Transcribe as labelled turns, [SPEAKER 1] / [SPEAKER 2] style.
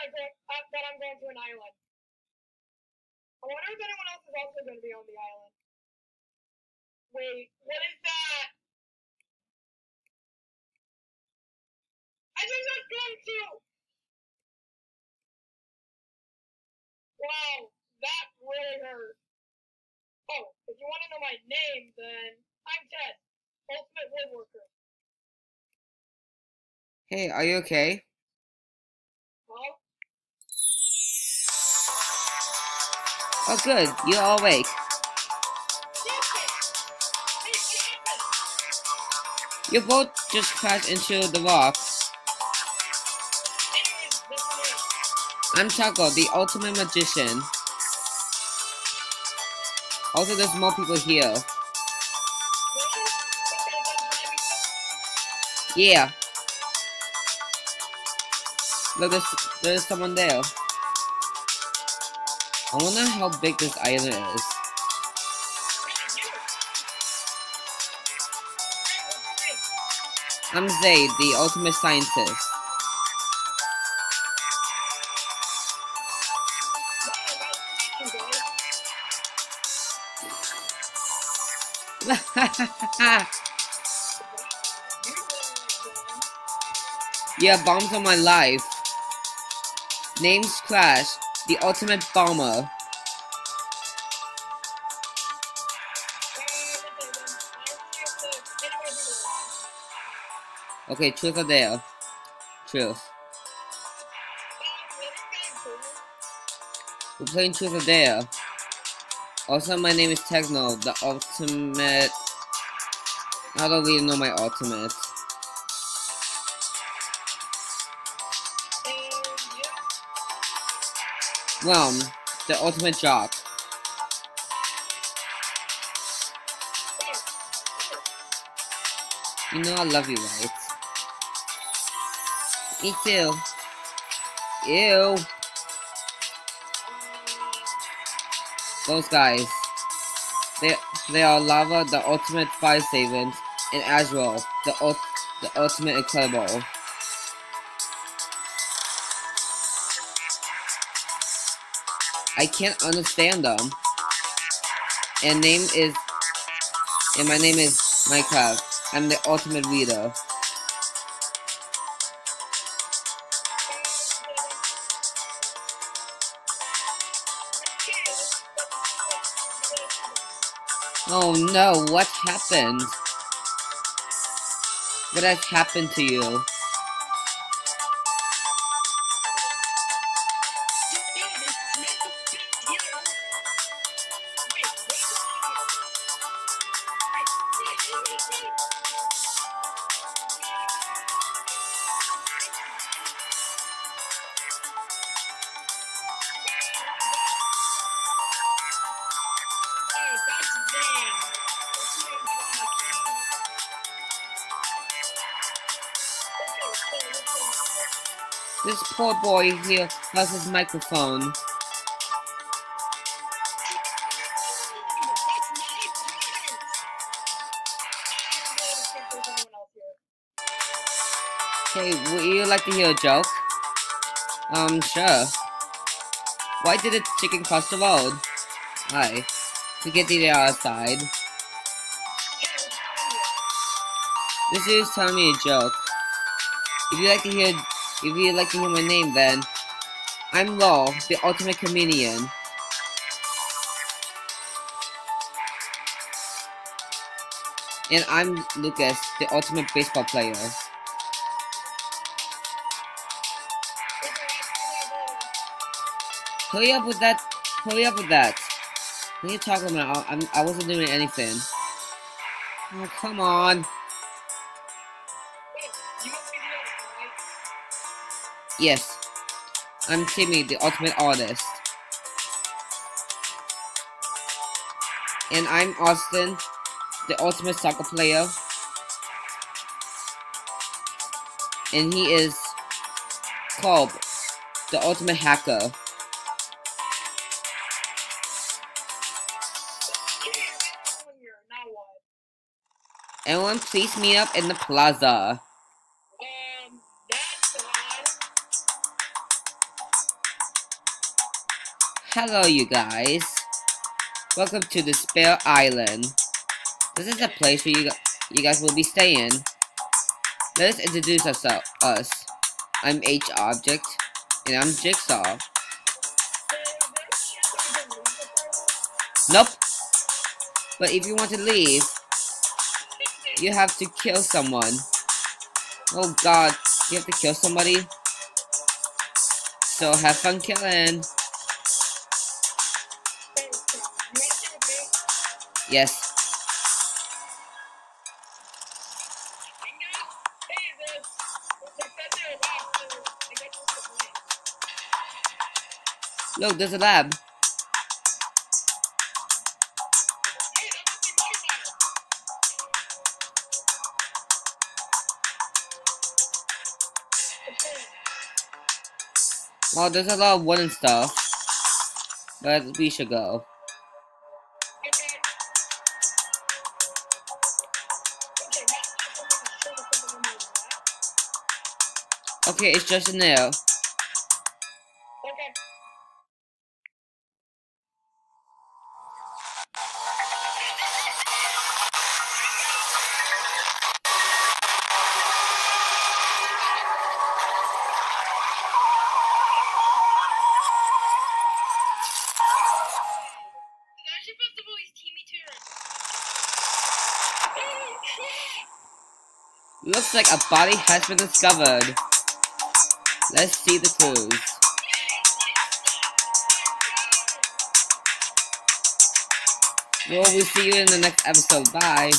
[SPEAKER 1] that I'm going to an island. I wonder if anyone else is also going to be on the island. Wait, what is that? I think that's going to. Wow, that really hurt. Oh, if you want to know my name, then I'm Ted, Ultimate Woodworker.
[SPEAKER 2] Hey, are you okay?
[SPEAKER 1] Huh?
[SPEAKER 2] Oh, good. You're all awake. Your boat just crashed into the rocks. I'm Taco, the ultimate magician. Also, there's more people here. Yeah. Look, there's someone there. I wonder how big this island is. I'm Zay, the ultimate scientist. Yeah, bombs on my life. Name's Crash, the ultimate bomber. Okay, truth or dare? Truth. We're playing truth or dare. Also, my name is Techno, the ultimate. I don't really know my ultimate. Well, the ultimate jock. You know I love you, right? Me too. Ew. Those guys. They are Lava, the ultimate fire savant, and Azrael, the ultimate incredible. I can't understand them. And my name is Minecraft. I'm the ultimate reader. Oh no, what happened? What has happened to you? This poor boy here lost his microphone. Hey, would you like to hear a joke? Sure. Why did a chicken cross the road? Why? To get to the other side. This is telling me a joke. If you'd like to hear my name, then I'm Law, the ultimate comedian. And I'm Lucas, the ultimate baseball player. Hurry up with that! Hurry up with that! What are you talking about? I wasn't doing anything. Oh, come on! Yes, I'm Timmy, the ultimate artist. And I'm Austin, the ultimate soccer player. And he is Cobb, the ultimate hacker. Everyone, please meet up in the plaza. Hello, you guys. Welcome to the Spare Island. This is a place where you guys will be staying. Let us introduce us. I'm H Object, and I'm Jigsaw. Nope. But if you want to leave, you have to kill someone. Oh God, you have to kill somebody. So have fun killing. Yes. Look, there's a lab. Well, there's a lot of wooden stuff. But we should go. Okay, it's just in there.
[SPEAKER 1] Okay.
[SPEAKER 2] Looks like a body has been discovered. Let's see the clues. Well, we'll see you in the next episode. Bye.